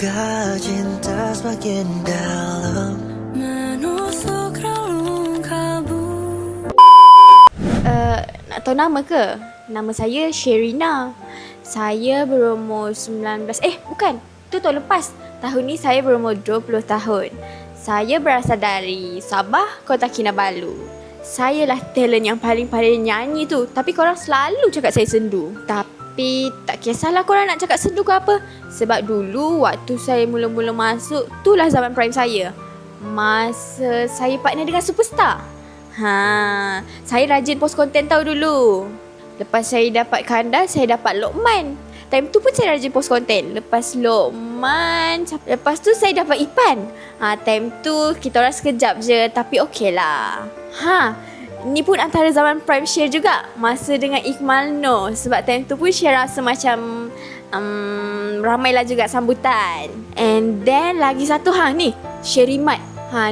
Semoga cinta semakin dalam menusuk relung kabut. Nak tahu nama ke? Nama saya Sherina. Saya berumur 19. Bukan. Tu tahun lepas. Tahun ni saya berumur 20 tahun. Saya berasal dari Sabah, Kota Kinabalu. Saya lah talent yang paling nyanyi tu. Tapi korang selalu cakap saya sendu. Tapi tak kisahlah korang nak cakap sendu ke apa. Sebab dulu waktu saya mula-mula masuk, itulah zaman prime saya. Masa saya partner dengan Superstar. Saya rajin post konten tau dulu. Lepas saya dapat Kanda, saya dapat Lokman. Time tu pun saya rajin post konten. Lepas Lokman, lepas tu saya dapat Ipan. Time tu kita orang sekejap je, tapi okey lah. Ni pun antara zaman prime share juga. Masa dengan Iqmal Noor. Sebab time tu pun share rasa macam ramailah juga sambutan. And then lagi satu ni, Sherimat.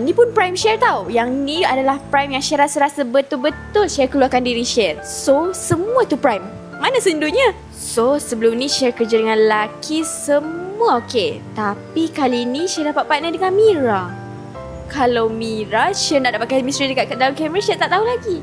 Ni pun prime share tau. Yang ni adalah prime yang share rasa-rasa betul-betul share keluarkan diri share. So semua tu prime. Mana sendunya? So sebelum ni share kerja dengan lelaki semua okey. Tapi kali ni share dapat partner dengan Mira. Kalau Mira, share nak dapat chemistry dekat dalam kamera, share tak tahu lagi.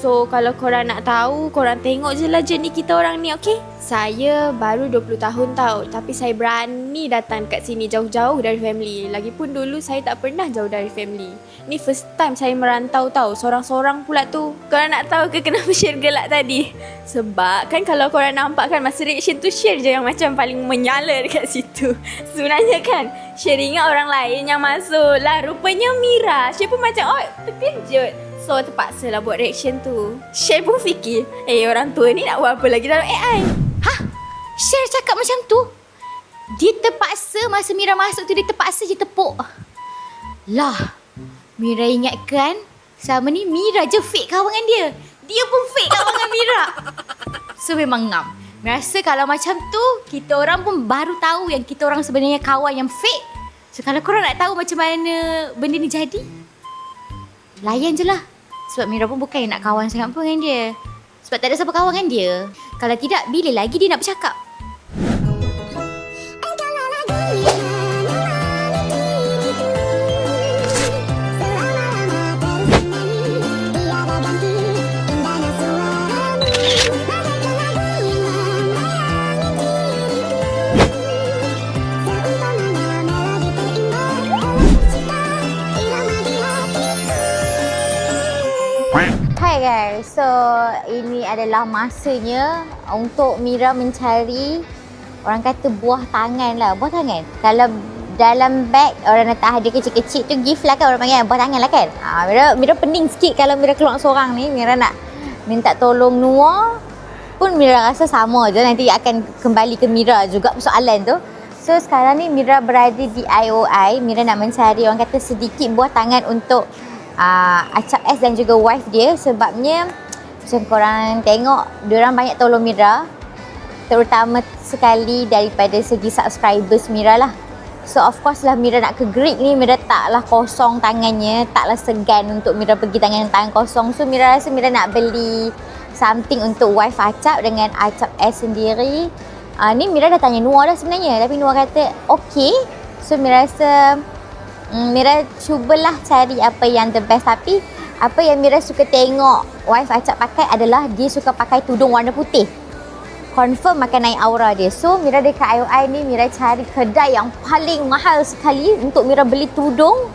So kalau korang nak tahu, korang tengok je lah journey kita orang ni, okey? Saya baru 20 tahun tau. Tapi saya berani datang kat sini jauh-jauh dari family. Lagipun dulu saya tak pernah jauh dari family. Ni first time saya merantau tau. Sorang-sorang pula tu. Korang nak tahu ke kenapa share gelak tadi? Sebab kan kalau korang nampak kan masa reaction tu, share je yang macam paling menyala dekat situ. Sebenarnya kan share ingat orang lain yang masuk lah. Rupanya Mira. Share pun macam terkejut. So terpaksa lah buat reaction tu. Share pun fikir, orang tua ni nak buat apa lagi dalam AI? Share cakap macam tu? Dia terpaksa masa Mira masuk tu, dia terpaksa je tepuk. Lah, Mira ingatkan selama ni Mira je fake kawan dengan dia. Dia pun fake kawan dengan Mira. So memang ngam. Rasa kalau macam tu, kita orang pun baru tahu yang kita orang sebenarnya kawan yang fake. So kalau korang nak tahu macam mana benda ni jadi, layan je lah. Sebab Mira pun bukan yang nak kawan sangat pun dengan dia. Sebab tak ada siapa kawan dengan dia. Kalau tidak, bila lagi dia nak bercakap? Hai guys, so ini adalah masanya untuk Mira mencari, orang kata buah tangan lah. Buah tangan, kalau dalam beg orang letak hadiah kecil-kecil tu, gift lah kan orang panggil, buah tangan lah kan. Mira pening sikit kalau Mira keluar seorang ni. Mira nak minta tolong Noor pun Mira rasa sama je, nanti akan kembali ke Mira juga persoalan tu. So sekarang ni Mira berada di IOI. Mira nak mencari orang kata sedikit buah tangan untuk Acap S dan juga wife dia. Sebabnya macam korang tengok, diorang banyak tolong Mira, terutama sekali daripada segi subscribers Mira lah. So of course lah Mira nak ke Greek ni, Mira taklah kosong tangannya, taklah segan untuk Mira pergi tangan kosong. So Mira rasa Mira nak beli something untuk wife Acap dengan Acap S sendiri. Ni Mira dah tanya Noor dah sebenarnya, tapi Noor kata okey. So Mira rasa Mira cubalah cari apa yang the best. Tapi apa yang Mira suka tengok wife Acap pakai adalah dia suka pakai tudung warna putih. Confirm makan naik aura dia. So Mira dekat IOI ni, Mira cari kedai yang paling mahal sekali untuk Mira beli tudung.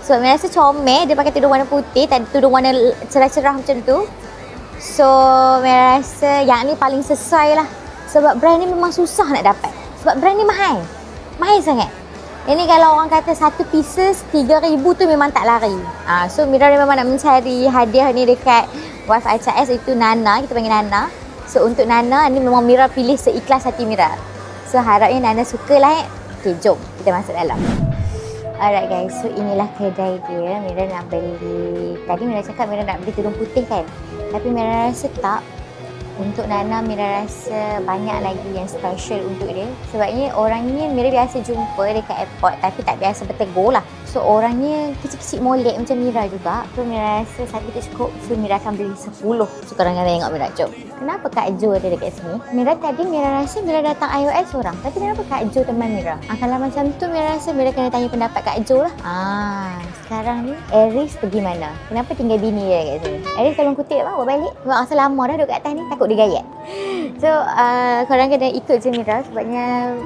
So Mira rasa comel dia pakai tudung warna putih, tadi tudung warna cerah-cerah macam tu. So Mira rasa yang ni paling sesuai lah. Sebab brand ni memang susah nak dapat. Sebab brand ni mahal. Mahal sangat. Ini kalau orang kata satu pieces 3,000 tu memang tak lari. So Mira memang nak mencari hadiah ni dekat wife Acap S, itu Nana, kita panggil Nana. So untuk Nana ni memang Mira pilih seikhlas hati Mira. So harapnya Nana sukalah. Okay, jom kita masuk dalam. Alright guys, so inilah kedai dia. Mira nak beli, tadi Mira cakap Mira nak beli tudung putih kan, tapi Mira rasa tak. Untuk Nana, Mira rasa banyak lagi yang special untuk dia. Sebabnya orangnya Mira biasa jumpa dekat airport tapi tak biasa bertegur lah. So orangnya kecil-kecil molek macam Mira juga. So Mira rasa satu tak cukup. So Mira akan beli 10. So kadang-kadang tengok Mira, jom. Kenapa Kak Jo ada dekat sini? Mira tadi Mira rasa Mira datang iOS orang. Tapi kenapa Kak Jo teman Mira? Kalau macam tu Mira rasa Mira kena tanya pendapat Kak Jo lah. Sekarang ni Aries pergi mana? Kenapa tinggal bini dia kat sini? Aries tolong kutip bang, buat balik. Sebab asal lama dah duduk kat atas ni, takut dia gayat. So korang kena ikut je Mira. Sebabnya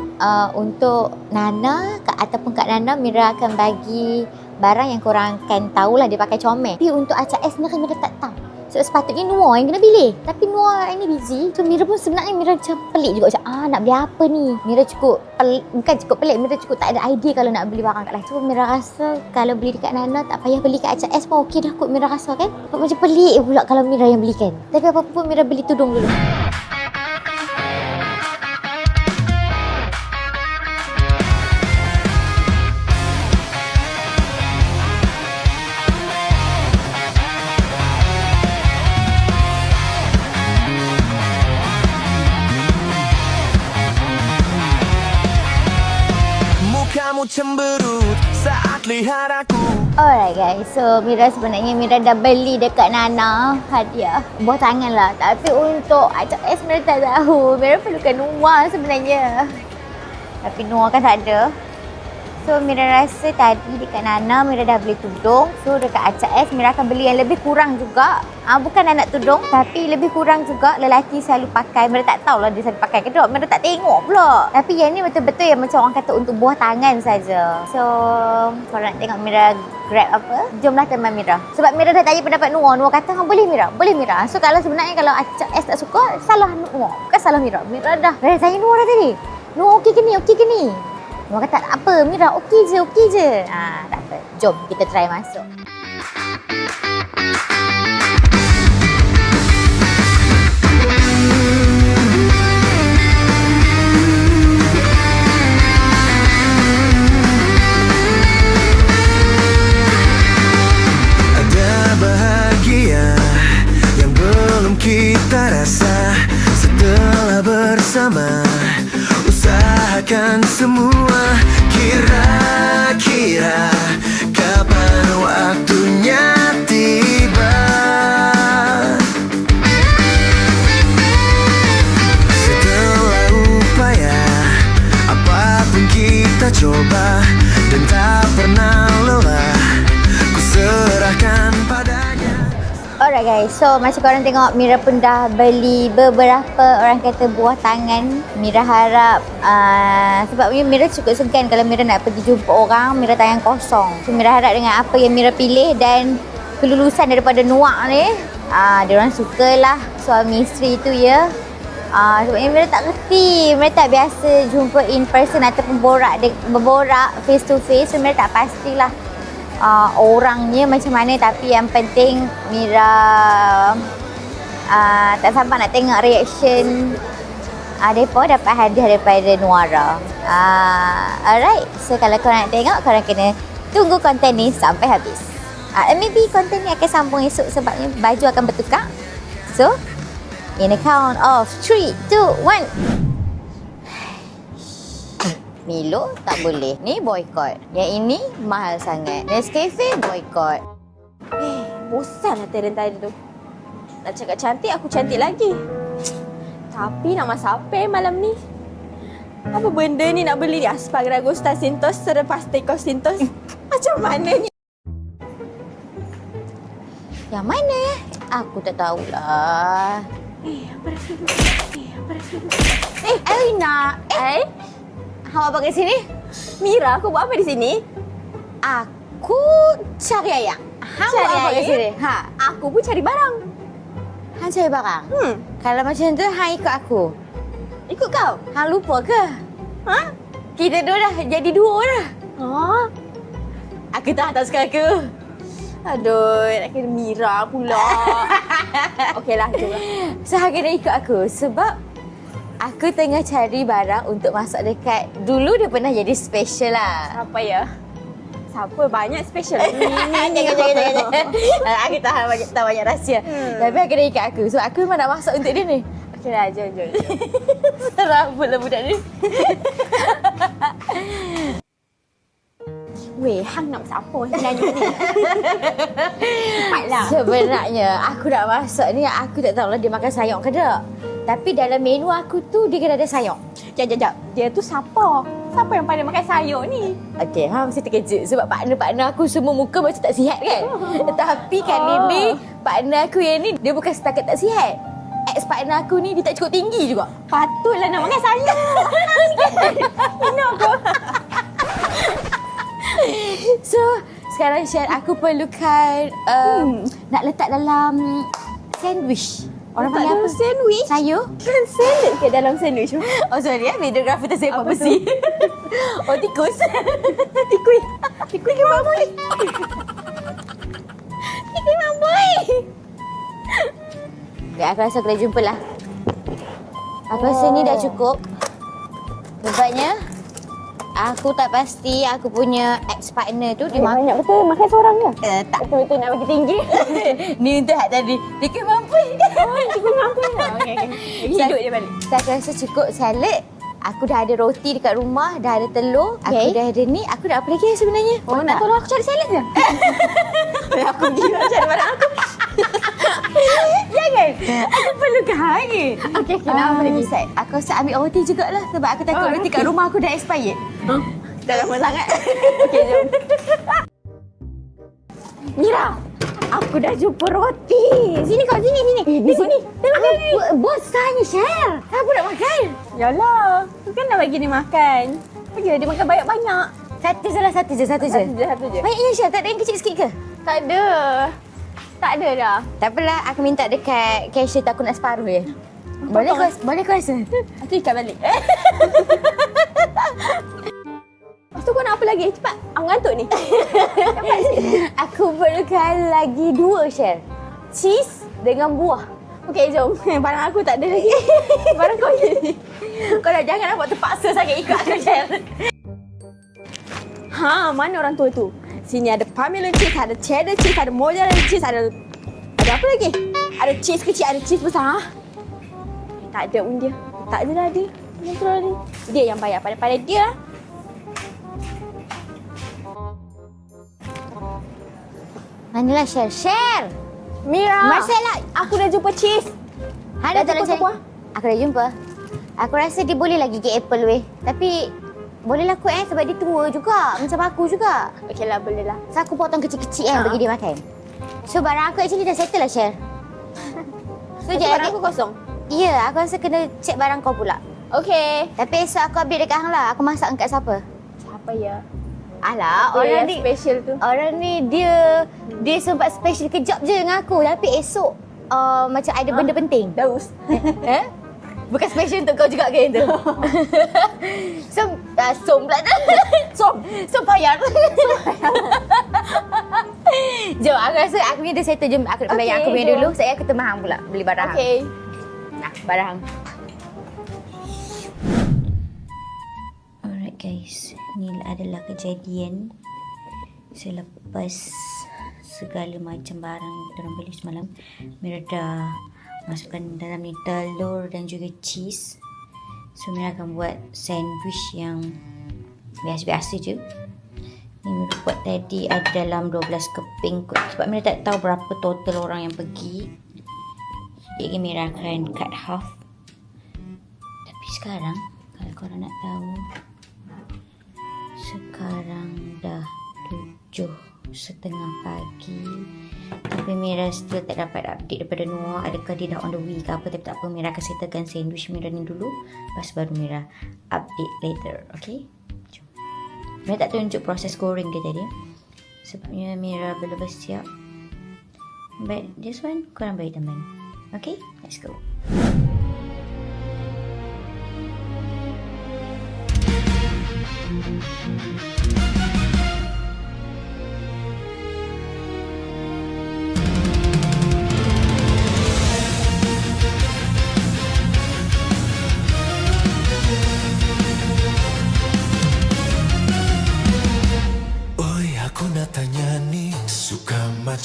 untuk Nana ataupun Kak Nana, Mira akan bagi barang yang korang akan tahulah dia pakai comel. Tapi untuk Acak S ni Mira tak tahu. So sepatutnya Noor yang kena pilih. Tapi Noor ini busy. So Mira pun sebenarnya Mira macam pelik juga. Macam nak beli apa ni? Mira cukup bukan cukup pelik. Mira cukup tak ada idea kalau nak beli barang kat lain. So Mira rasa kalau beli dekat Nana tak payah beli kat Acak S pun okey dah kot Mira rasa kan. Macam pelik pula kalau Mira yang belikan. Tapi apa-apa pun Mira beli tudung dulu. Kamu cemberut saat lihat aku. Alright guys, so Mira sebenarnya Mira dah beli dekat Nana hadiah buah tangan lah. Tapi untuk Acak S Mira tak tahu. Mira perlukan Noah sebenarnya. Tapi Noah kan tak ada. So Mira rasa tadi dekat Nana Mira dah beli tudung. So dekat Acak S Mira akan beli yang lebih kurang juga. Bukan anak tudung tapi lebih kurang juga lelaki selalu pakai. Mira tak tahulah dia selalu pakai ke tak. Mira tak tengok pula. Tapi yang ni betul-betul yang macam orang kata untuk buah tangan saja. So korang nak tengok Mira grab apa? Jomlah teman Mira. Sebab Mira dah tanya pendapat Noor. Noor kata boleh Mira, boleh Mira. So kalau sebenarnya kalau Acak S tak suka, salah Noor. Bukan salah Mira. Mira dah tanya Noor dah tadi. Noor okey ke ni? Okey ke ni? Noor kata tak apa Mira, okey je, okey je. Tak apa. Jom kita try masuk. Ada bahagia yang belum kita rasa setelah bersama. Usahakan semua, kira-kira kapan waktunya tiba. Setelah upaya, apapun kita coba dan tak pernah lelah, ku serahkan padanya. Alright guys, so macam korang tengok Mira pun dah beli beberapa orang kata buah tangan. Mira harap sebabnya Mira cukup segan kalau Mira nak pergi jumpa orang, Mira tangan kosong. So Mira harap dengan apa yang Mira pilih dan kelulusan daripada Noah ni, diorang sukalah suami isteri tu ya. Sebabnya Mira tak kerti, Mira tak biasa jumpa in person ataupun berborak face to face. So Mira tak pastilah orangnya macam mana. Tapi yang penting Mira tak sabar nak tengok reaction mereka dapat hadiah daripada Nuara. Alright, so kalau korang nak tengok, korang kena tunggu konten ni sampai habis. Maybe konten ni akan sambung esok sebabnya baju akan bertukar. So in a count of 3, 2, 1. Milo tak boleh. Ni boycott. Yang ini mahal sangat. Nescafe boycott. Bosan lah talent tadi tu. Nak cakap cantik, aku cantik lagi. Tapi nak masak apa malam ni? Apa benda ni nak beli ni? Asparagus Sintos selepas teko Sintos. Macam mana ni? Yang mana? Aku tak tahulah. Apa rasa tu? Apa rasa tu? Elina. Awak apa kat sini? Mira, aku buat apa di sini? Aku cari ayam. Hang buat Cari apa kat ayam? sini? Aku pun cari barang. Hang cari barang? Kalau macam tu, hang ikut aku. Ikut kau? Hang lupa ke? Ha? Kita dua dah jadi duo dah. Aku tak suka aku. Aduh, nak kena Mira pula. Okeylah, jom lah. So, hang kena ikut aku sebab aku tengah cari barang untuk masak dekat. Dulu dia pernah jadi special lah. Apa ya? Siapa? Banyak special. Jangan. Aku tahu banyak rahsia. Tapi aku kena ikut aku. So, aku memang nak masak untuk dia ni. Okey lah, jom. Serah pula budak ni. Weh, hang nak masak apa sebenarnya ni? Cepatlah. Sebenarnya aku nak masak ni, aku tak tahulah dia makan sayur ke tak. Tapi dalam menu aku tu dia kena ada sayur. Jap. Dia tu siapa? Siapa yang pandai makan sayur ni? Okey, mesti terkejut sebab partner-partner aku semua muka macam tak sihat kan. Tapi kali ni partner aku yang ni dia bukan setakat tak sihat. Ex-partner aku ni dia tak cukup tinggi juga. Patutlah nak makan sayur. Ini aku. So, sekarang Syed aku perlukan nak letak dalam sandwich. Orang panggil apa? Sandwich? Sayur? Kan salad ke dalam sandwich? Oh sorry videographer tersepak Apa besi. Oh tikus. Tikui ke mamui? Tikui mamui. Ya, aku rasa aku dah jumpa lah. Aku rasa ni dah cukup. Sebabnya aku tak pasti aku punya ex-partner tu dia makan. Banyak betul makan seorang ke? Tak. Betul-betul nak bagi tinggi. Ni untuk hak tadi. Tikui mampu. Tikui mamui lah. Okey. Hidup dia balik. Aku rasa cukup salad. Aku dah ada roti dekat rumah, dah ada telur, aku dah ada ni. Aku dah apa lagi sebenarnya? Oh, nak tolong aku cari salad ke? Aku pergi nak cari barang aku. Jangan. Aku perlukan lagi. Okey, nak apa lagi? Aku rasa ambil roti jugalah sebab aku takut roti kat rumah aku dah expired. Dah lama sangat. Okey, jom. Mira, aku dah jumpa roti. Sini kau, sini. Di sini. Tengok ni. Bosannya Syel. Siapa nak makan? Yalah, tu kan dah bagi dia makan. Bagilah dia makan banyak-banyak. Satu je. Satu je. Banyaknya Syel, tak ada yang kecil sikit ke? Tak ada dah. Tak apalah, aku minta dekat cashier tu aku nak separuh je. Boleh kau rasa? Aku ikat balik. Lepas tu kau nak apa lagi? Cepat. Aku ngantuk ni. Aku perlukan lagi 2 Syel. Cheese dengan buah. Okey, jom. Barang aku tak ada lagi. Barang kau ni. Kau dah jangan buat terpaksa sangat ikut aku Syel. Mana orang tua tu? Sini ada parmesan cheese, ada cheddar cheese, ada mozzarella cheese, ada apa lagi? Ada cheese kecil, ada cheese besar. Tak ada pun dia. Tak ada lah dia. Control ni. Dia yang bayar pada dia lah. Manalah Syel? Syel! Mira. Marcella! Aku dah jumpa cheese. Dah jumpa ke buah? Aku dah jumpa. Aku rasa dia boleh lagi gigit apple weh. Tapi bolehlah kot sebab dia tua juga. Macam aku juga. Okeylah, boleh lah. So aku potong kecil-kecil bagi dia makan. So barang aku actually dah settle lah Syel. So Barang aku kosong. Ya, aku rasa kena check barang kau pula. Okey. Tapi esok aku update dekat hang lah. Aku masak kat siapa? Siapa ya? Alah, Apa orang yang ni special tu? Orang ni dia sempat special kejap je dengan aku. Tapi esok macam ada benda penting. Daus. Bukan special untuk kau juga ke yang tu? Som pula dah. Som payar. Jom, aku rasa aku ni dah settle. Jom aku nak bayar aku punya dulu. Saya aku temu hang pula beli barang. Okey. Nah, barang hang. Alright guys, ni adalah kejadian selepas segala macam barang yang kita beli semalam. Mira dah masukkan dalam ni telur dan juga cheese. So Mira akan buat sandwich yang biasa-biasa je. Ni Mira buat tadi ada dalam 12 keping kot. Sebab Mira tak tahu berapa total orang yang pergi. Jadi Mira akan cut half. Tapi sekarang kalau korang nak tahu, sekarang dah 7:30 pagi. Tapi Mira still tak dapat update daripada Noah. Adakah dia dah on the way ke apa. Tapi tak apa, Mira akan settlekan sandwich Mira ni dulu. Lepas baru Mira update later. Okay? Jom. Mira tak tunjuk proses goreng dia tadi. Sebabnya Mira belum bersiap. But this one korang bagi teman. Okay? Let's go.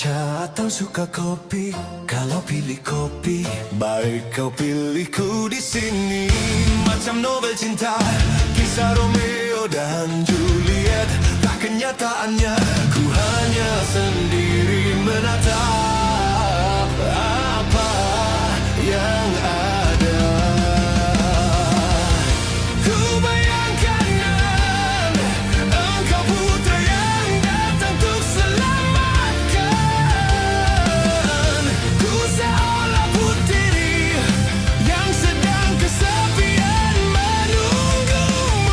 matcha atau suka kopi? Kalau pilih kopi, baik kau pilihku di sini. Macam novel cinta, kisah Romeo dan Juliet. Tak kenyataannya, ku hanya sendiri menatap apa yang ada. Ku bayangkan engkau putra yang datang untuk selamatkan. Ku seolah putri yang sedang kesepian menunggumu.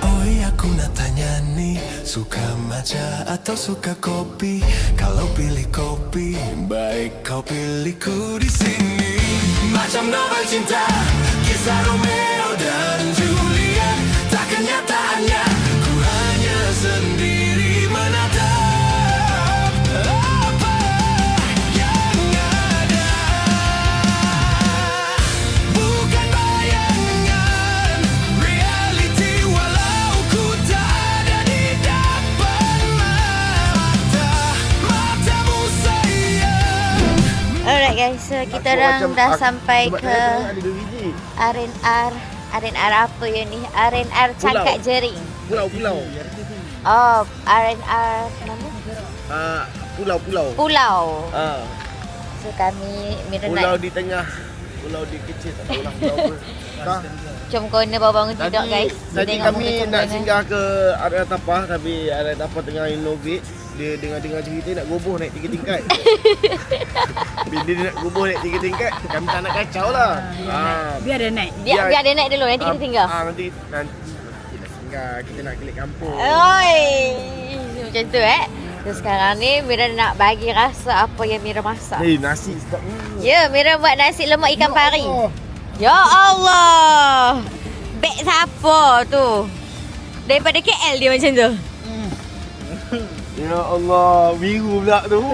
Oi, aku nak tanya nih, suka matcha atau suka kopi? Kalau pilih kopi, baik kau pilihku di sini. Macam novel cinta, kisah Romeo dan Juliet. Tak kenyataannya, ku hanya sendiri menatap apa yang ada. Bukan bayangan, reality walau ku tak ada di depan matamu sayang. Alright guys, so kita orang dah sampai ke R&R. R&R apa ya ni? R&R Cangkat Jering. Pulau. Oh, R&R mana? Pulau. Pulau. Ah, So kami Mira pulau naik di tengah. Pulau di kecil, tak tahulah pulau apa. Dah. Jom corner baru bangun tidur guys. Tadi Tengok kami muka Jom nak Corner. singgah ke area tapah, tapi area tapah tengah innovate. Dia dengar cerita nak goboh naik 3 tingkat. Bila dia nak goboh naik 3 tingkat, kami tak nak kacau lah. Biar dia naik. Biar dia naik dulu, nanti kita tinggal. Nanti nak singgah, kita nak klik kampung. Oi, macam tu So sekarang ni Mira nak bagi rasa apa yang Mira masak. Nasi sedap ni. Ya, Mira buat nasi lemak ikan pari. Oh, Ya Allah. Beg siapa tu? Daripada KL dia macam tu. ya Allah, biru pula tu.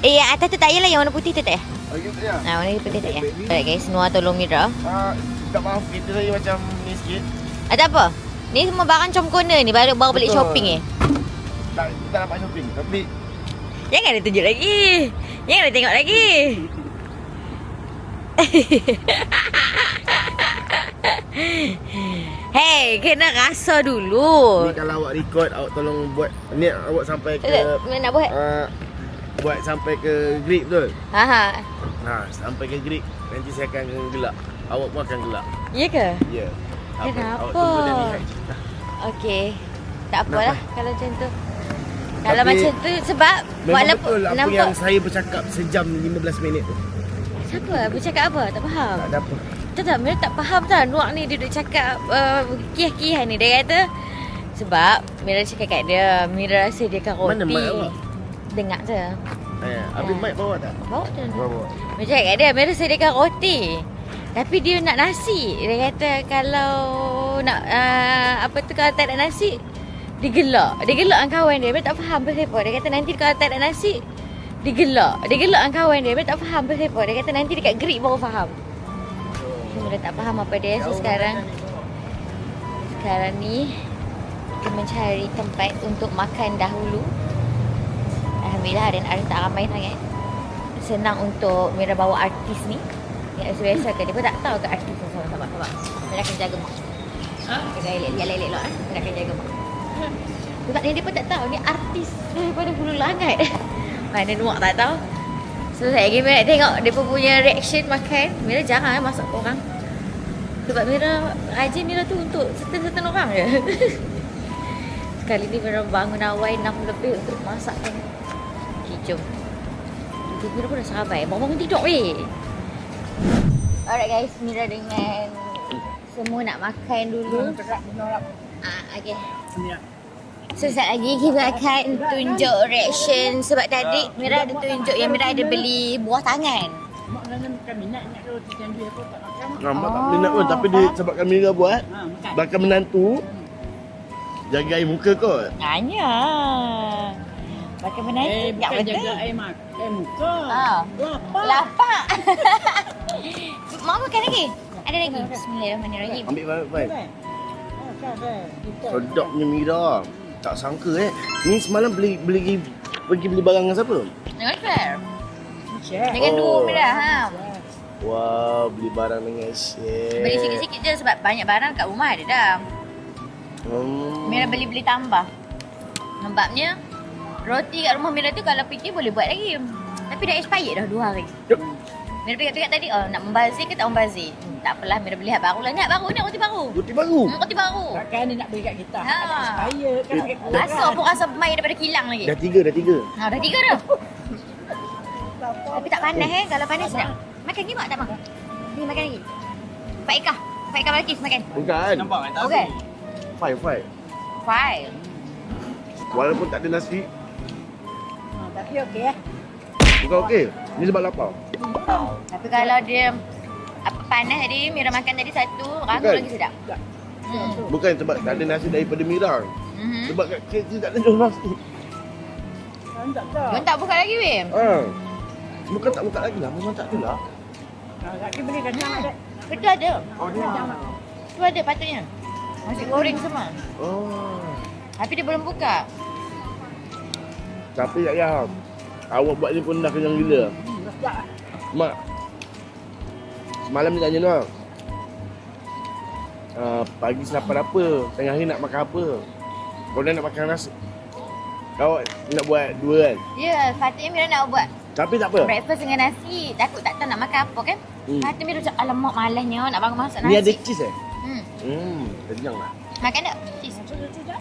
Yang atas tu tak payahlah, yang warna putih tu tak payah. Okey tak ya? Nah, warna putih tak payah. Alright guys, Noah tolong Mira. Tak maaf, kita tadi macam ni sikit. Tak apa. Ni semua barang com corner ni, baru balik Betul. shopping Tak, kita tak dapat shopping. Tapi Jangan dia tunjuk lagi. Jangan dia tengok lagi. Hey, kena rasa dulu. ni kalau awak record, awak tolong buat ni awak sampai ke Nak buat? buat sampai ke grip betul? Ha. Sampai ke grip nanti saya akan gelak. Awak pun akan gelak. Ya ke? Ya. Kenapa? Awak tunggu dari high. Okey. Tak apalah kalau macam tu. Kalau Tapi macam tu sebab Memang walaupun betul apa nampak yang saya bercakap sejam 15 minit tu. siapa bercakap apa? Tak faham. Tak ada apa. Tak, Mira tak faham tau. Nuak ni dia duduk cakap kiyah-kiyah ni. Dia kata sebab Mira cakap kat dia, Mira sediakan roti. Mana mic awak? Dengar je. Habis mic bawa tak? Bawa je. Bawa. Mira cakap kat dia, Mira sediakan roti. Tapi dia nak nasi. Dia kata kalau nak kalau tak ada nasi, digelak. Dia gelak dengan kawan dia. Mira tak faham pasal apa. Dia kata nanti kalau tak ada nasi, digelak. Dia gelak dengan kawan dia. Mira tak faham pasal apa. Dia kata nanti dekat grip baru faham. Mira tak faham apa dia. So sekarang ni kita mencari tempat untuk makan dahulu. Alhamdulillah R&R tak ramai sangat. Senang untuk Mira bawa artis ni. Yang biasa ke dia pun tak tahu ke artis tu. Sabar. Mira akan jaga mak. Kita elok-elok lah. Mira akan jaga mak. Sebab dia pun tak tahu ni artis daripada Hulu Langat. Mana Nuak tak tahu. So saya lagi Mira nak tengok dia pun punya reaction makan. Mira jarang masak orang. Sebab Mira rajin Mira tu untuk certain orang je. Sekali ni Mira bangun awal 6 lebih untuk masakkan. Okay, jom. Mira pun dah sabar. Bangun tidur weh. Alright guys, Mira dengan semua nak makan dulu. Okay. So sekejap lagi kita akan tunjuk reaction. Sebab tadi Mira ada tunjuk yang Mira ada beli buah tangan. Mak dalam bukan minat nak roti candu apa tak makan. Mak tak minat pun tapi dia sebab kami dah buat. Makan. Bakal menantu. Jaga air muka kot. Hanya. Pakai menantu. Bukan jaga air muka. Lapar. Lapar. Mau makan lagi? Ada lagi? Bismillahirrahmanirrahim. Ambil baik. Sedapnya Mira. Tak sangka Ni semalam pergi beli barang dengan siapa? Dengan share. Share. Dengan dua Oh. Mira ha. Wah, beli barang dengan share. Beli sikit-sikit je sebab banyak barang kat rumah ada dah. Mira beli tambah. Sebabnya roti kat rumah Mira tu kalau fikir boleh buat lagi. Tapi dah expired dah 2 hari. Yup. Mira fikir tadi nak membazir ke tak membazir? Tak apalah, Mira beli hak baru lah. Nak roti baru. Roti baru. Roti baru. Takkan dia nak beli kat kita. Ha. Ada expired kan pakai kurang. Rasa pun rasa mai daripada kilang lagi. Dah 3. Ha, dah 3 dah. Tapi tak panas kalau panas sedap. Makan ni mak tak mak? Ni makan lagi. Pak Ika Balkis makan. Bukan. Okey. Five. Fine. Walaupun tak ada nasi, Ha, tapi okey bukan okey. Ni sebab lapar. Tapi kalau dia apa panas tadi, Mira makan tadi satu, rangup Bukan. lagi sedap. Bukan sebab tak ada nasi daripada Mira. Mhm. Sebab kat KFC tak ada jual nasi. tak tahu. Dia tak buka lagi weh. Bukan tak buka lagi lah. Memang tak ada lah. Lagi beli kacang ada. Betul ada. Oh, dia ada. Tu ada patutnya. Nasi goreng semua. Oh. Tapi dia belum buka. Tapi tak payah. Awak buat ni pun dah kenyang gila. Sedap. Mak. Semalam dia tanya Noah. Pagi sarapan apa? Tengah hari nak makan apa? Kau dah nak makan nasi. Kau nak buat 2 kan? Ya, patutnya Mira nak buat Tapi tak apa. breakfast dengan nasi. Takut tak tahu nak makan apa kan. Patutnya Mira macam alamak malasnya nak bangun masak nasi. Ni ada cheese kenyang lah. Makan tak? Cheese. Sedap.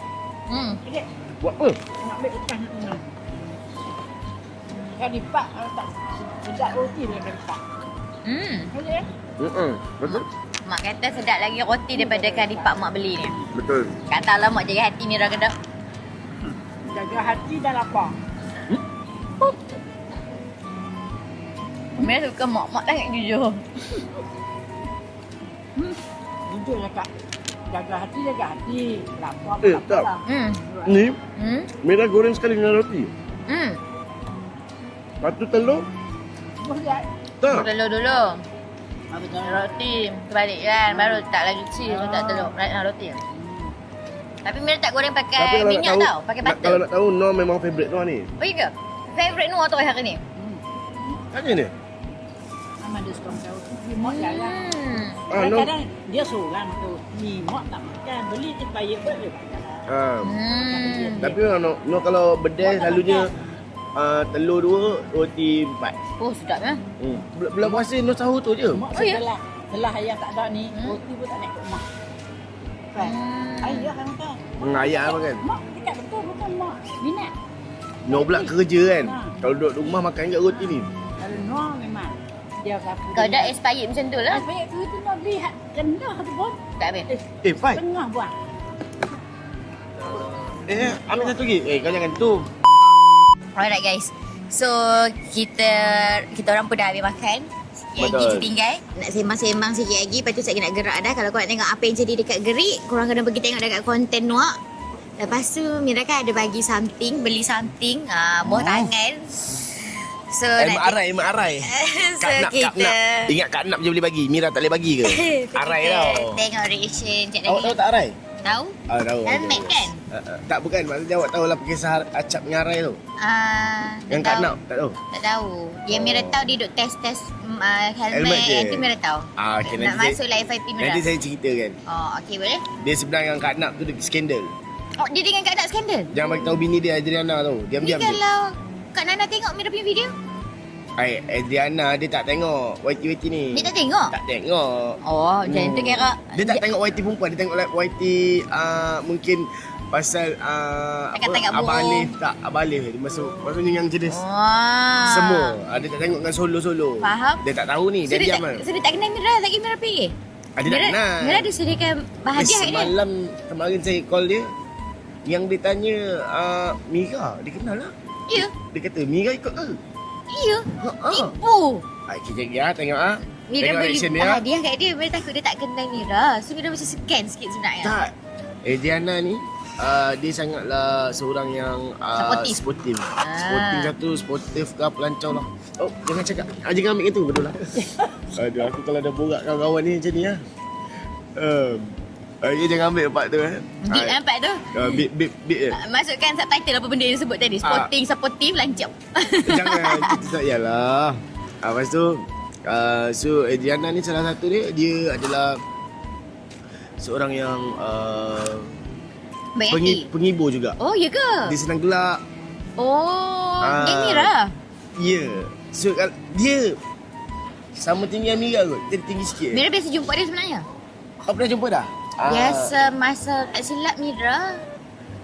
Okay. Buat apa? Nak ambil ikan nak minum. Kan dipak kalau tak sedap roti dia akan dipak. Okey. Betul? Mak kata sedap lagi roti daripada kari pak mak beli ni. Betul. Katalah mak jaga hati Mira kedap. Jaga hati dan lapar. Mira suka mak sangat jujur. Jujur cakap. Jaga hati. Lapar Eh, pun tak. apalah. Ni, Hmm. Mira goreng sekali dengan roti. Lepas tu telur. Boleh. Tak. Telur dulu. Habis roti. Terbalik kan. Baru tak lagi cheese. Tak telur. Roti. Tapi Mira tak goreng pakai minyak tau. Pakai butter. Kalau nak tahu, Noah memang favourite Noah ni. Oh iya ke? Favorite Noah tu hari ni? Tanya ni. Memang dia suka makan roti. Dia mak jarang. No. Kadang-kadang dia seorang tu. Ni mak tak makan. Beli expired pun dia makan. Tapi memang Noah kalau bedai selalunya telur 2, roti 4. Oh sedap ya. Bulan puasa Noah sahur tu je. Mak Oh, ya? setelah ayah tak ada ni, roti pun tak naik ke rumah. Kan? Ayah kan makan. Ayah makan. Mak dekat betul bukan mak. Minat. Noah pula kerja kan. Ha. Kalau duduk rumah makan kat roti ni. Kalau Noah memang dia sapu. Kau dah expired macam tu lah. Banyak tu Noah beli rendah tu pun. Tak habis. Fai. Tengah buang. Ambil satu lagi. Kau jangan tu. Alright guys. So kita orang pun dah habis makan. Yang Betul. lagi tertinggal nak sembang-sembang sikit lagi. Lepas tu saya nak gerak dah. Kalau korang nak tengok apa yang jadi dekat Gerik, korang kena pergi tengok dekat konten Noah. Lepas tu Mira kan ada bagi something, beli something, buah tangan. So MRI. So kita Ingat Kak Nap je boleh bagi. Mira tak boleh bagi ke? Arai kita tau. tengok reaction cik Awak lagi. tahu tak Arai? Tahu? Tahu. Helmet kan? Tak bukan. Maksudnya awak tahu lah kisah Acap dengan Arai tu. Yang Kak tahu. Nap tak tahu. Tak tahu. Yang Mira tahu dia duk test Helmet helmet je. yang tu Mira tahu. Okay, Nak masuk lah FIP Mira. Nanti saya ceritakan. Oh, okey boleh. Dia sebenarnya dengan Kak Nap tu dia skandal. Oh, dia dengan Kak Nak skandal? Jangan bagi tahu bini dia Adriana tu. Ni Diam-diam je. kalau Kak Nana tengok Mira punya video, Adriana dia tak tengok YT ni. dia tak tengok? Tak tengok. Oh, macam tu kira. Dia tak tengok YT perempuan, dia tengok YT mungkin pasal Tangkap-tangkap Abang burung. Alif tak, Abang Alif dia maksudnya yang jenis Wah. semua. Dia tak tengok dengan solo-solo. Faham. Dia tak tahu ni, So, dia dia diam tak, kan. so, dia tak kenal Mira lagi Mira pergi? Dia tak kenal. Mira ada sediakan bahagia kat dia? Kemarin saya call dia, yang dia tanya Mira, dia kenal lah. Ya. Dia kata Mira ikut ke? Ya. Tipu. Kejap ya, tengok Mira tengok beli reaction dia. hadiah kat dia. Mira takut dia tak kenal Mira. So Mira macam segan sikit sebenarnya. Tak. Diana ni dia sangatlah seorang yang sportif. Sporting satu, sportif ke pelancau lah. Oh, jangan cakap. Jangan ambil itu, betul lah. Aduh, aku kalau dah borak kawan-kawan ni macam ni lah. Okay, jangan ambil part tu Deep nampak tu. Bip je. Masukkan subtitle apa benda yang sebut tadi. Sporting, supportive, lancap. Jangan, kita tak yalah. Lepas tu so Diana ni salah satu dia adalah seorang yang Baik hati. penghibur juga. Oh, ya ke? Dia senang gelak. Oh, dia Mira. Ya. So dia sama tinggi dengan Mira kot. Dia tinggi sikit. Mira biasa jumpa dia sebenarnya. Kau pernah jumpa dah? Biasa masa tak silap Mira.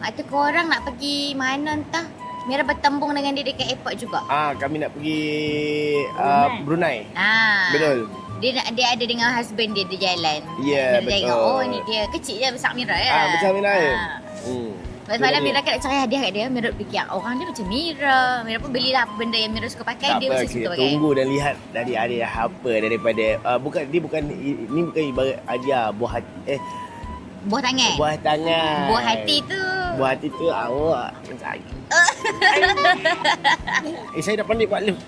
Waktu korang nak pergi mana entah. Mira bertembung dengan dia dekat airport juga. Kami nak pergi Brunei. Betul. Dia ada dengan husband dia jalan. Ya, Mira betul. tengok, oh ni dia kecil je besar Mira ya. Besar Mira ya. Lepas malam Mira nak cari hadiah kat dia. Mira fikir orang dia macam Mira. Mira pun belilah apa benda yang Mira suka pakai. Dia mesti suka pakai. Tunggu dan lihat dari hadiah apa daripada ini bukan ibarat hadiah buah hati Buah tangan. buah tangan. Buah hati tu. Buah hati tu awak sakit. Saya dah pandai buat lu.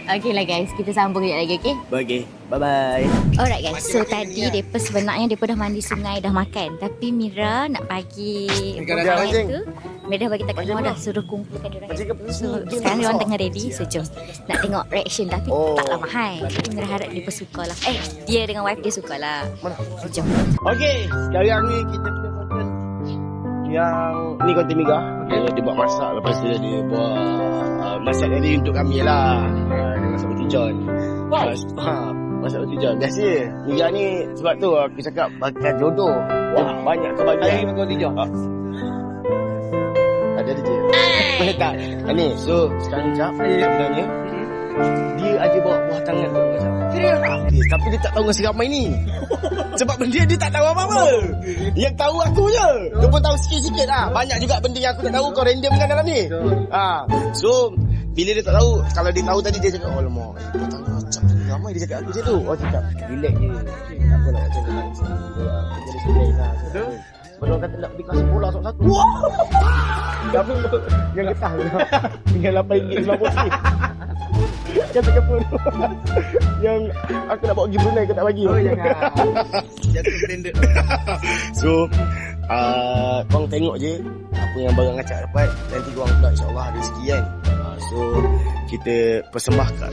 Okey lah guys, kita sambung sekejap lagi, okey? Okay, bye-bye. Alright guys, so tadi mereka sebenarnya mereka dah mandi sungai, dah makan. Tapi Mira nak bagi pancing. tu, Mira dah bagi takat semua dah, suruh kumpulkan diorang. So sekarang diorang tengah ready, so jom nak tengok reaction. Tapi tak lama hai. Tapi Mira harap mereka suka lah. Dia dengan wife dia suka lah. So jom. Okay, sekarang ni kita punya konten yang ni konten Mira. Dia buat masak, lepas tu dia buat masak tadi untuk kami lah. Dia masak roti john. Masak roti john. Biasa Mira ni sebab tu aku cakap bakal jodoh. Dia banyak kebahagiaan. Hari makan roti john. Ada je. Tak. Ni so sekarang jap sebenarnya dia ada bawa buah tangan tu macam. Serius tak? Tapi dia tak tahu nasi ramai ni. Sebab benda dia tak tahu apa-apa. Yang tahu aku je. Dia pun tahu sikit-sikit lah. Banyak juga benda yang aku tak tahu kau random kan dalam ni. So bila dia tak tahu, kalau dia tahu tadi dia cakap, "Oh lemah. Buah tangan macam ni ramai." Dia cakap aku macam tu. Oh cakap, "Relax je. Tak apa nak cakap dengan sini." Jadi relax lah. Sebab orang kata nak beli kasih bola satu-satu. Tapi yang getah tu. Tinggal RM8.90. Kata pun yang aku nak bawa pergi Brunei kau tak bagi. Oh jangan. Jatuh standard. So korang tengok je apa yang barang acak dapat. Nanti korang pula insyaAllah ada rezeki kan. So kita persembahkan.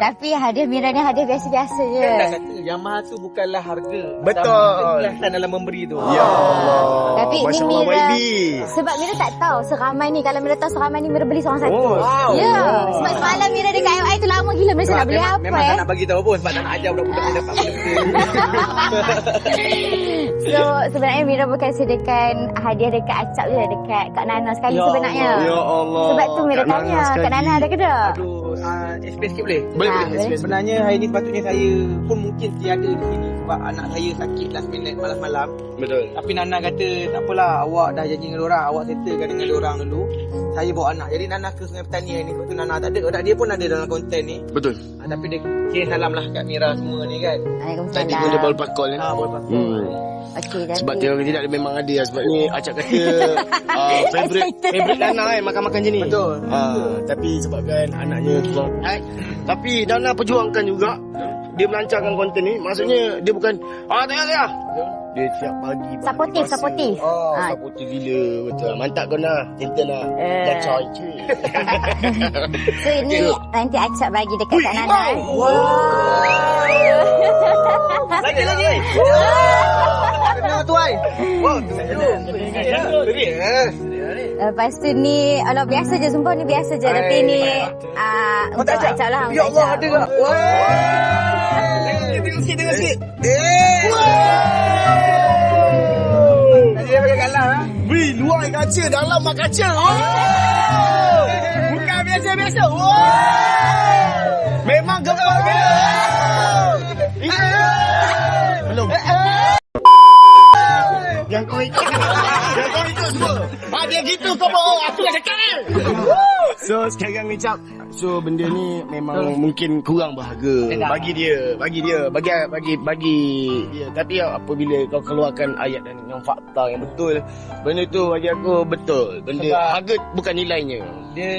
Tapi hadiah Mira ni hadiah biasa-biasa je. Kan dah kata yang mahal tu bukanlah harga. Betul. Ikhlasan dalam memberi tu. Ya Allah. Tapi ni Masya Allah, Mira, baby. sebab Mira tak tahu seramai ni. Kalau Mira tahu seramai ni, Mira beli seorang satu. Oh, wow. Ya, sebab semalam Mira dekat MI tu lama gila. Mira nak beli apa Memang tak nak bagi tahu pun sebab tak nak ajar budak-budak yang dapat benda. So sebenarnya Mira bukan sediakan hadiah dekat Acap je, dekat Kak Nana sekali sebenarnya. Ya Allah. Sebab tu Mira Kak Nana tanya, sekali. Kak Nana ada ke tak? Aduh, explain sikit boleh? Boleh. Sebenarnya hari ni sepatutnya saya pun mungkin tiada di sini sebab anak saya sakit last minute malam-malam. Betul. Tapi Nana kata tak apalah, awak dah janji dengan orang, awak settlekan dengan orang dulu. Saya bawa anak. Jadi Nana ke Sungai Petani ni. Sebab tu Nana tak ada. Dia pun ada dalam konten ni. Betul. Tapi dia kira salam lah kat Mira semua ni kan. Tadi pun dia baru lepas call kan. Boleh pasal. Okey, Sebab dia orang tidak memang ada. Sebab ni Acap kata favorite Dana kan makan-makan je ni. Betul. Tapi sebabkan anaknya kurang. Tapi Dana perjuangkan juga. Dia melancarkan konten ni. Maksudnya dia bukan tengok. Dia tiap pagi Supportive. supportive gila. Betul. Mantap kau nak. Cinta nak. Dah coy cuy. So ini nanti Acap bagi dekat Kak Nana. Lagi. Tengok tu ai. Wow, Lepas tu ni, alah biasa je, sumpah ni biasa je. Tapi ni untuk Acap lah. Ya Allah, ada tak? Wah. Tengok sikit. Dia pakai galah ha. Wih, luar kaca, dalam mak kaca. Bukan biasa-biasa. Memang gemar belum. Yang kau ikut semua. Dia gitu kau bawa aku dah cakap kan. So sekarang ni Cap, so benda ni memang mungkin kurang berharga bagi dia. Bagi dia. Tapi apabila kau keluarkan ayat dan yang fakta yang betul, benda tu bagi aku betul. Benda Sebab harga bukan nilainya. Dia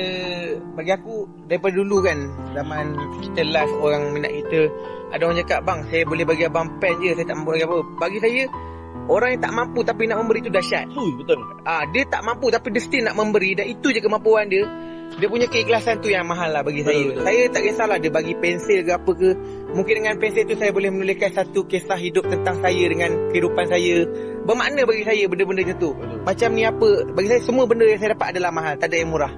bagi aku daripada dulu kan, zaman kita live orang minat kita, ada orang cakap, bang saya boleh bagi abang pen je, saya tak mampu lagi apa. Bagi saya, orang yang tak mampu tapi nak memberi tu dahsyat. Betul. Dia tak mampu tapi dia still nak memberi, dan itu je kemampuan dia. Dia punya keikhlasan tu yang mahal lah bagi saya. Saya tak kisahlah dia bagi pensel ke apa ke. Mungkin dengan pensel tu saya boleh menuliskan satu kisah hidup tentang saya dengan kehidupan saya. Bermakna bagi saya benda-benda macam tu. Macam ni apa, bagi saya semua benda yang saya dapat adalah mahal, tak ada yang murah.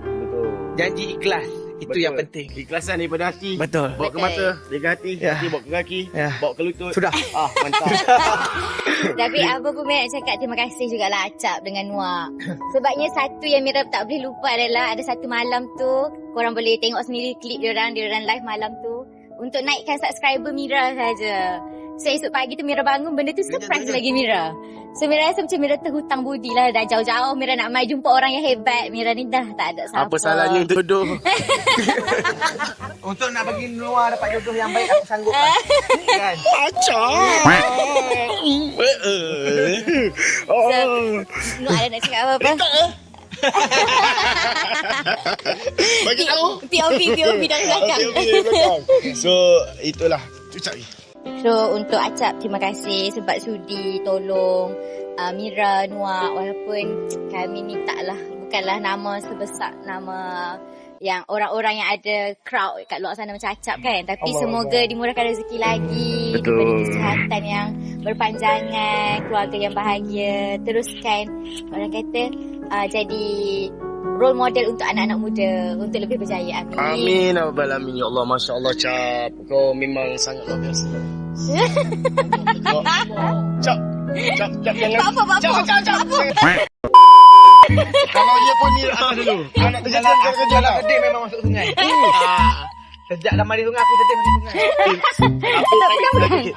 Janji ikhlas, itu yang penting. Ikhlasan daripada hati. Betul. Bawa ke mata, dari hati, hati bawa ke kaki, bawa ke lutut. Sudah. Mantap. Tapi apa pun Mira nak cakap terima kasih jugalah Acap dengan Nuak. Sebabnya satu yang Mira tak boleh lupa adalah ada satu malam tu, korang boleh tengok sendiri klip diorang live malam tu, untuk naikkan subscriber Mira saja. So esok pagi tu Mira bangun, benda tu surprise lagi Mira. So Mira rasa macam Mira terhutang budi lah. Dah jauh-jauh Mira nak mai jumpa orang yang hebat. Mira ni dah tak ada siapa. Apa salahnya untuk jodoh? Untuk nak bagi Noah dapat jodoh yang baik, aku sanggup lah. Kan? So, Nuak ada nak cakap apa-apa? Bagi tahu. POV dari belakang. So itulah. Cucak ni. So untuk Acap, terima kasih sebab sudi tolong Mira, Nuak. Walaupun kami ni bukanlah nama sebesar nama yang orang-orang yang ada crowd kat luar sana macam Acap kan. Tapi semoga dimurahkan rezeki lagi, diberi kesihatan yang berpanjangan, keluarga yang bahagia. Teruskan orang kata jadi role model untuk anak-anak muda untuk lebih berjaya. Amin. Amin. Rabbal alamin. Ya Allah, Masya Allah Cap. Kau memang sangat luar biasa. Cap. Jangan. Cap. Kalau dia pun ni dulu. Anak terjadi kerja lah. Sedih memang masuk sungai. Sejak dah mandi sungai, aku sedih masuk sungai.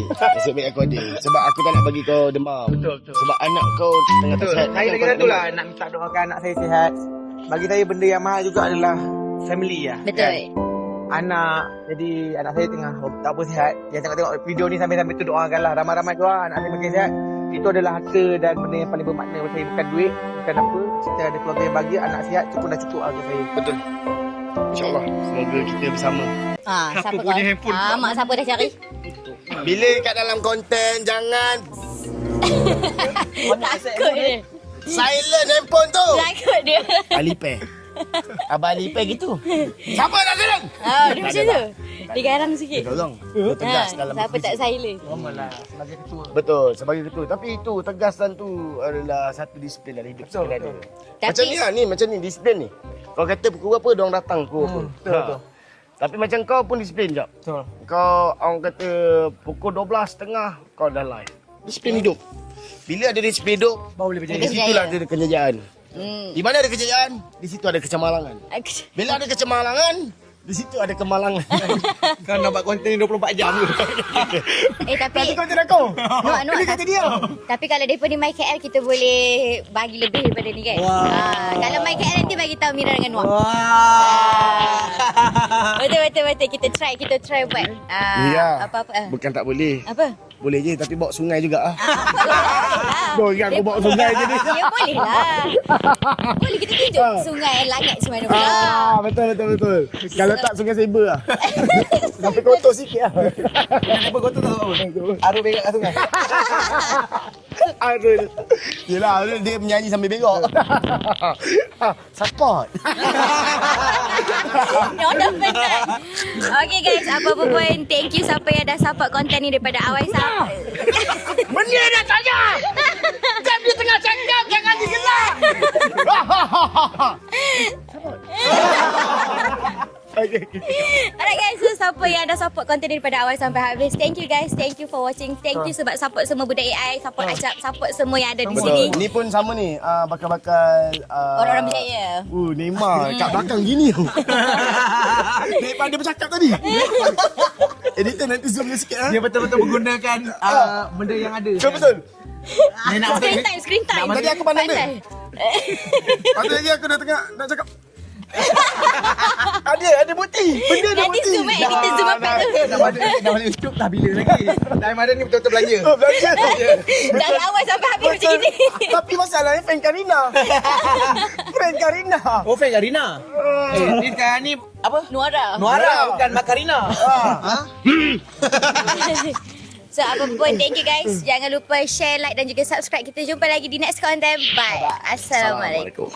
Nasib baik aku ada. Sebab aku tak nak bagi kau demam. Betul. Sebab anak kau tengah Betul. tersihat. Saya lagi satu lah nak minta doakan anak saya sihat. Bagi saya benda yang mahal juga adalah family ya. Betul. Kan? Anak, jadi anak saya tengah tak apa sihat. Yang tengok video ni sambil-sambil tu doakanlah. Ramai-ramai doa anak saya makin sihat. Itu adalah harta dan benda yang paling bermakna bagi saya. Bukan duit, bukan apa. Kita ada keluarga yang bahagia, anak sihat cukup bagi saya. Betul. InsyaAllah. Semoga kita bersama. Siapa punya handphone? Mak siapa dah cari? Bila kat dalam konten, jangan Takut dia. silent handphone tu. Takut dia. Alipay. Abang Alipay gitu. Siapa nak serang? Dia macam tu. Dia garang sikit. Tolong. Tegas dalam Siapa tak silent? Normal lah sebagai ketua. Betul, sebagai ketua. Tapi itu tegasan tu adalah satu disiplin dalam hidup kita ada. Macam ni lah ni, macam ni disiplin ni. Kau kata pukul berapa diorang datang pukul berapa. Betul. Tapi macam kau pun disiplin jap. Betul. Kau orang kata pukul 12.30 kau dah live. Disiplin hidup. Bila ada disiplin hidup, Baru boleh berjaya. di situlah ada kejayaan. Di mana ada kejayaan, di situ ada kecemalangan. Bila ada kecemalangan, di situ ada kemalangan. Kau nak buat konten ni 24 jam tu. Tapi konten aku. Nuak, tapi kalau mereka ni mai KL, kita boleh bagi lebih daripada ni kan. Kalau mai KL nanti bagi tahu Mira dengan Nuak. Betul. Kita try buat apa-apa. Bukan tak boleh. Apa? Boleh je, tapi bawa sungai juga. Boleh Ingat aku bawa sungai je ni. Ya boleh lah. Boleh kita tunjuk sungai langit semua mana. Betul. Kalau tak sungai Saber lah. Sampai kotor sikit lah. Apa kau tu tahu apa? Arus berak kat sungai. Arul. Yelah, Arul dia menyanyi sambil berak. Support. No, dah penat. Okay guys, apa-apa pun thank you siapa yang dah support konten ni daripada awal sampai. Benda nak tanya. Jam dia tengah cakap, jangan digelak. Alright guys, so siapa yang dah support konten ni daripada awal sampai habis, thank you guys, thank you for watching, thank you sebab support semua budak AI, support Acap, support semua yang ada di sini. Betul. Ni pun sama ni, bakal-bakal Orang-orang berjaya. Neymar kat belakang gini. Daripada dia bercakap tadi. Editor nanti zoom dia sikit. Dia betul-betul menggunakan benda yang ada. Betul. Dia nak Screen time. Tadi aku pandang dia. Patut lagi aku dah tengah nak cakap. Ada bukti. Benda ada Nanti bukti. zoom kita zoom apa tu. Dah balik YouTube dah bila lagi. Daripada ni betul-betul belanja. Belanja. Dari awal sampai habis macam ini. Tapi masalahnya fan Karina. Friend Karina. Oh, fan Karina. Ni sekarang ni apa? Nuara. Nuara bukan Makarina. So apa pun, thank you guys. Jangan lupa share, like dan juga subscribe. Kita jumpa lagi di next content. Bye. Assalamualaikum.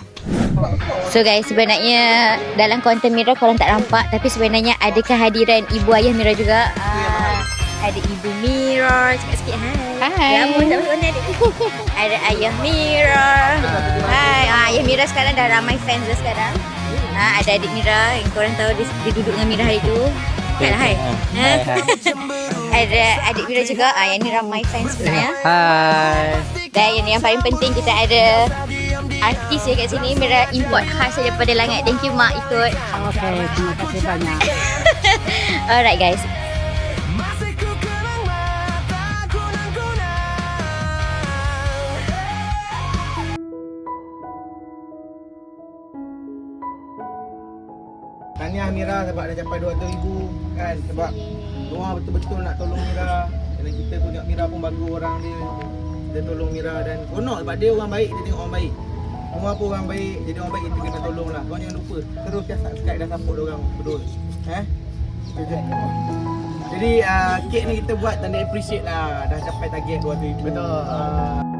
So guys, sebenarnya dalam konten Mira korang tak nampak, tapi sebenarnya ada kehadiran ibu ayah Mira juga. Ada ibu Mira, cakap sikit hai. Hai. Ya, mohon tak masuk adik. Ada ayah Mira. Hai. Ayah Mira sekarang dah ramai fans dia sekarang. Ada adik Mira yang korang tahu dia duduk dengan Mira hari tu. Kan hai. Ada adik Mira juga. Yang ni ramai fans sebenarnya. Hai. Dan yang paling penting kita ada artis je kat sini. Mira import khas daripada Langat. Thank you mak ikut. Okay, terima kasih banyak. Alright guys. Masih ku kenang mata kunang-kunang. Tahniah Mira sebab dah capai 200,000 kan, sebab Noah betul-betul nak tolong Mira. Dan kita tengok Mira pun bagus orang dia. Kita tolong Mira dan konok sebab dia orang baik, kita tengok orang baik. Noah pun orang baik, jadi orang baik kita kena tolong lah. Korang jangan lupa terus subscribe dan support diorang betul. Itu je. Jadi kek ni kita buat tanda appreciate lah, dah capai target 200,000. Betul.